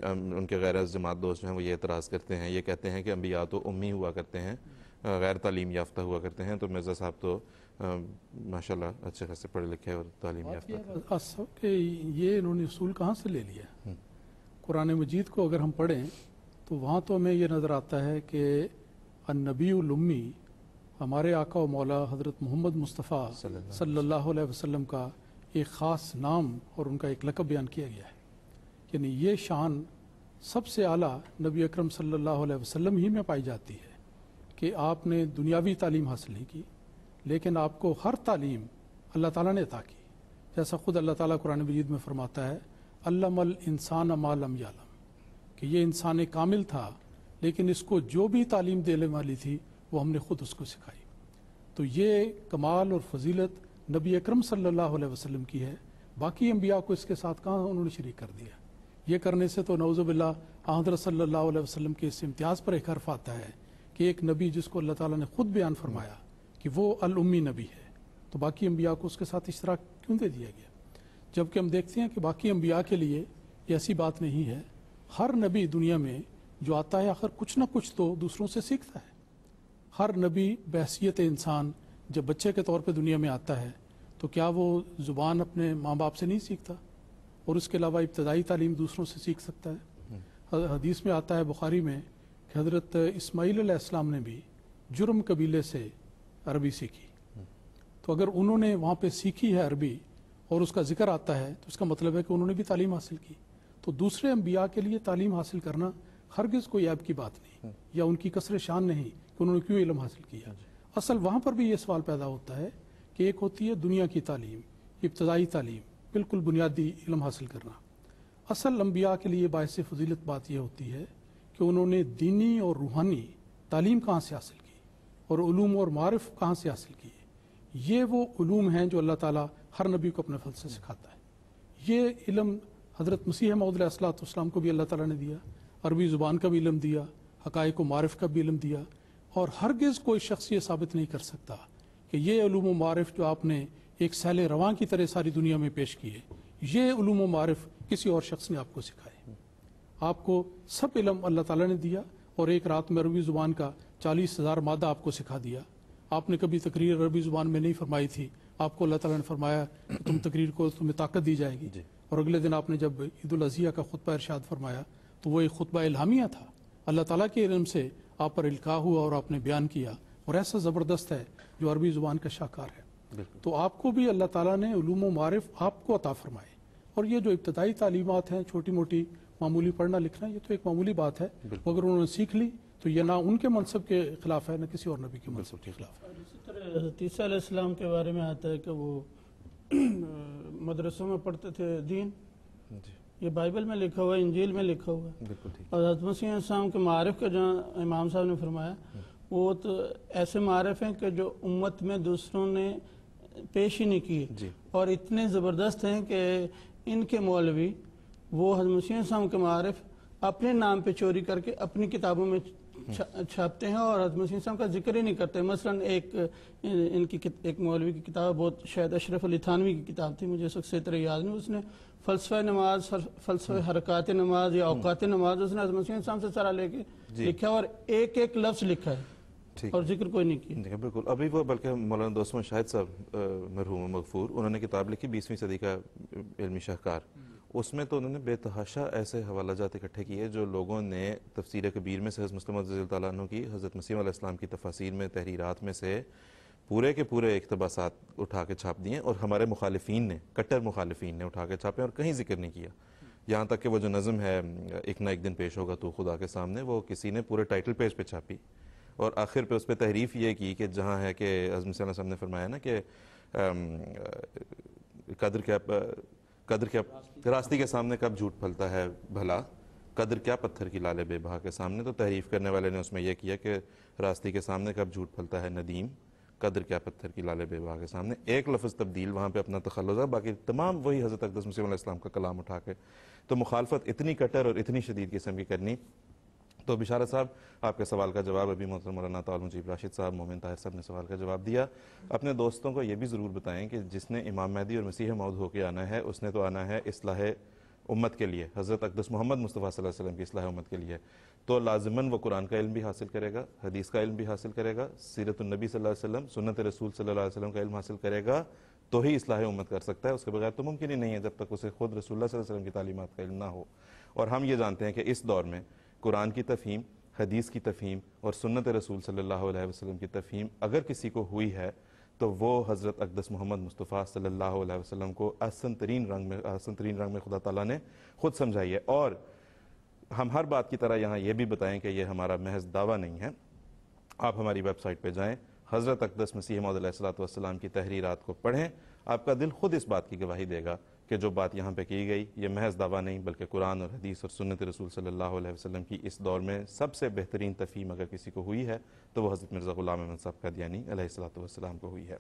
ان کے غیر جماعت دوست جو ہیں وہ یہ اعتراض کرتے ہیں، یہ کہتے ہیں کہ انبیاء تو امی ہوا کرتے ہیں، غیر تعلیم یافتہ ہوا کرتے ہیں، تو مرزا صاحب تو ماشاءاللہ اچھے خاصے پڑھے لکھے اور تعلیم یافتہ اصل کہ یہ انہوں نے اصول کہاں سے لے لیا؟ قرآن مجید کو اگر ہم پڑھیں تو وہاں تو ہمیں یہ نظر آتا ہے کہ النبی الامی ہمارے آقا و مولا حضرت محمد مصطفیٰ صلی اللہ علیہ وسلم کا ایک خاص نام اور ان کا ایک لقب بیان کیا گیا ہے، یعنی یہ شان سب سے اعلیٰ نبی اکرم صلی اللہ علیہ وسلم ہی میں پائی جاتی ہے کہ آپ نے دنیاوی تعلیم حاصل نہیں کی، لیکن آپ کو ہر تعلیم اللہ تعالیٰ نے عطا کی، جیسا خود اللہ تعالیٰ قرآن مجید میں فرماتا ہے علم الانسان ما لم یعلم، کہ یہ انسان کامل تھا لیکن اس کو جو بھی تعلیم دینے والی تھی وہ ہم نے خود اس کو سکھائی۔ تو یہ کمال اور فضیلت نبی اکرم صلی اللہ علیہ وسلم کی ہے، باقی انبیاء کو اس کے ساتھ کہاں انہوں نے شریک کر دیا۔ یہ کرنے سے تو نعوذ باللہ حضرت صلی اللہ علیہ وسلم کے اس امتیاز پر ایک حرف آتا ہے کہ ایک نبی جس کو اللہ تعالیٰ نے خود بیان فرمایا کہ وہ الامی نبی ہے، تو باقی انبیاء کو اس کے ساتھ اشتراک کیوں دے دیا گیا؟ جبکہ ہم دیکھتے ہیں کہ باقی انبیاء کے لیے یہ ایسی بات نہیں ہے، ہر نبی دنیا میں جو آتا ہے آخر کچھ نہ کچھ تو دوسروں سے سیکھتا ہے۔ ہر نبی بحیثیت انسان جب بچے کے طور پہ دنیا میں آتا ہے تو کیا وہ زبان اپنے ماں باپ سے نہیں سیکھتا اور اس کے علاوہ ابتدائی تعلیم دوسروں سے سیکھ سکتا ہے؟ حدیث میں آتا ہے بخاری میں کہ حضرت اسماعیل علیہ السلام نے بھی جرم قبیلے سے عربی سیکھی، تو اگر انہوں نے وہاں پہ سیکھی ہے عربی اور اس کا ذکر آتا ہے تو اس کا مطلب ہے کہ انہوں نے بھی تعلیم حاصل کی۔ تو دوسرے انبیاء کے لیے تعلیم حاصل کرنا ہرگز کوئی عیب کی بات نہیں یا ان کی کثر شان نہیں کہ انہوں نے کیوں علم حاصل کیا۔ اصل وہاں پر بھی یہ سوال پیدا ہوتا ہے کہ ایک ہوتی ہے دنیا کی تعلیم، ابتدائی تعلیم، بالکل بنیادی علم حاصل کرنا۔ اصل انبیاء کے لیے باعث فضیلت بات یہ ہوتی ہے کہ انہوں نے دینی اور روحانی تعلیم کہاں سے حاصل کی اور علوم اور معارف کہاں سے حاصل کیے۔ یہ وہ علوم ہیں جو اللہ تعالیٰ ہر نبی کو اپنے فضل سے سکھاتا ہے۔ یہ علم حضرت مسیح موعود علیہ السلام کو بھی اللہ تعالیٰ نے دیا، عربی زبان کا بھی علم دیا، حقائق و معارف کا بھی علم دیا، اور ہرگز کوئی شخص یہ ثابت نہیں کر سکتا کہ یہ علوم و معارف جو آپ نے ایک سیل رواں کی طرح ساری دنیا میں پیش کیے، یہ علوم و معارف کسی اور شخص نے آپ کو سکھائے۔ آپ کو سب علم اللہ تعالیٰ نے دیا اور ایک رات میں عربی زبان کا 40,000 مادہ آپ کو سکھا دیا۔ آپ نے کبھی تقریر عربی زبان میں نہیں فرمائی تھی، آپ کو اللہ تعالیٰ نے فرمایا کہ تم تقریر کو تمہیں طاقت دی جائے گی، اور اگلے دن آپ نے جب عید الاضحیٰ کا خطبہ ارشاد فرمایا تو وہ ایک خطبہ الہامیہ تھا، اللہ تعالیٰ کے علم سے آپ پر القاء ہوا اور آپ نے بیان کیا، اور ایسا زبردست ہے جو عربی زبان کا شاہکار ہے۔ تو آپ کو بھی اللہ تعالیٰ نے علوم و معارف آپ کو عطا فرمائے، اور یہ جو ابتدائی تعلیمات ہیں چھوٹی موٹی معمولی پڑھنا لکھنا، یہ تو ایک معمولی بات ہے، اگر انہوں نے سیکھ لی تو یہ نہ ان کے منصب کے خلاف ہے نہ کسی اور نبی کے منصب کے خلاف ہے۔ اسی طرح حضرت عیسیٰ علیہ السلام کے بارے میں آتا ہے کہ وہ مدرسوں میں پڑھتے تھے دین، یہ بائبل میں لکھا ہوا ہے، انجیل میں لکھا ہوا ہے، اور حضرت مسیح علیہ السلام کے معارف کا جو امام صاحب نے فرمایا وہ تو ایسے معارف ہیں کہ جو امت میں دوسروں نے پیش ہی نہیں کیے، اور اتنے زبردست ہیں کہ ان کے مولوی وہ حضرت مسیح علیہ السلام کے معارف اپنے نام پہ چوری کر کے اپنی کتابوں میں چھاپتے ہیں اور حضرت مسیح علیہ السلام کا ذکر ہی نہیں کرتے۔ مثلا ان کی ایک مولوی کی کتاب، بہت شاید اشرف علی تھانوی کی کتاب تھی، مجھے اس وقت سے طرح یاد نہیں، اس نے فلسفہ نماز، فلسفہ حرکات نماز یا اوقات نماز اس نے حضرت مسیح علیہ السلام سے سارا لے کے لکھا، اور ایک ایک لفظ لکھا ہے اور ذکر کوئی نہیں کیا۔ بالکل، ابھی وہ بلکہ مولانا دوست محمد شاہد صاحب مرحوم مغفور، انہوں نے کتاب لکھی 20ویں صدی کا علمی شاہکار، اس میں تو انہوں نے بے تحاشا ایسے حوالہ جات اکٹھے کیے جو لوگوں نے تفسیر کبیر میں سے حضرت مسلم رضی اللہ تعالیٰ عنہ کی، حضرت مسیح علیہ السلام کی تفاسیر میں، تحریرات میں سے پورے کے پورے اقتباسات اٹھا کے چھاپ دیے، اور ہمارے مخالفین نے، کٹر مخالفین نے اٹھا کے چھاپے اور کہیں ذکر نہیں کیا۔ یہاں تک کہ وہ جو نظم ہے ایک نہ ایک دن پیش ہوگا تو خدا کے سامنے، وہ کسی نے پورے ٹائٹل پیج پہ چھاپی، اور آخر پہ اس پہ تحریف یہ کی کہ جہاں ہے کہ حضرت مسیح علیہ السلام نے فرمایا نا کہ قدر کیا راستی کے سامنے کب جھوٹ پھلتا ہے بھلا، قدر کیا پتھر کی لالے بے بہا کے سامنے، تو تحریف کرنے والے نے اس میں یہ کیا کہ راستی کے سامنے کب جھوٹ پھلتا ہے ندیم، قدر کیا پتھر کی لالے بے بہا کے سامنے، ایک لفظ تبدیل وہاں پہ اپنا تخلص ہے، باقی تمام وہی حضرت اقدس مسیح علیہ السلام کا کلام اٹھا کے۔ تو مخالفت اتنی کٹر اور اتنی شدید قسم کی کرنی۔ تو بشارت صاحب آپ کے سوال کا جواب ابھی محترم مولانا طاہر مجیب راشد صاحب، مومن طاہر صاحب نے سوال کا جواب دیا۔ اپنے دوستوں کو یہ بھی ضرور بتائیں کہ جس نے امام مہدی اور مسیح موعود ہو کے آنا ہے، اس نے تو آنا ہے اصلاح امت کے لیے، حضرت اقدس محمد مصطفیٰ صلی اللہ علیہ وسلم کی اصلاح امت کے لیے، تو لازماً وہ قرآن کا علم بھی حاصل کرے گا، حدیث کا علم بھی حاصل کرے گا، سیرت النبی صلی اللہ علیہ وسلم، سنت رسول صلی اللہ علیہ وسلم کا علم حاصل کرے گا، تو ہی اصلاح امت کر سکتا ہے. اس کے بغیر تو ممکن ہی نہیں ہے جب تک اسے خود رسول اللہ صلی اللہ علیہ وسلم کی تعلیمات کا علم نہ ہو. اور ہم یہ جانتے ہیں کہ اس دور میں قرآن کی تفہیم، حدیث کی تفہیم اور سنت رسول صلی اللہ علیہ وسلم کی تفہیم اگر کسی کو ہوئی ہے تو وہ حضرت اقدس محمد مصطفیٰ صلی اللہ علیہ وسلم کو احسن ترین رنگ میں خدا تعالیٰ نے خود سمجھائی ہے. اور ہم ہر بات کی طرح یہاں یہ بھی بتائیں کہ یہ ہمارا محض دعویٰ نہیں ہے. آپ ہماری ویب سائٹ پہ جائیں، حضرت اقدس مسیح موعود علیہ السلام کی تحریرات کو پڑھیں، آپ کا دل خود اس بات کی گواہی دے گا کہ جو بات یہاں پہ کی گئی یہ محض دعویٰ نہیں بلکہ قرآن اور حدیث اور سنت رسول صلی اللہ علیہ وسلم کی اس دور میں سب سے بہترین تفہیم اگر کسی کو ہوئی ہے تو وہ حضرت مرزا غلام احمد صاحب قادیانی علیہ السلام کو ہوئی ہے.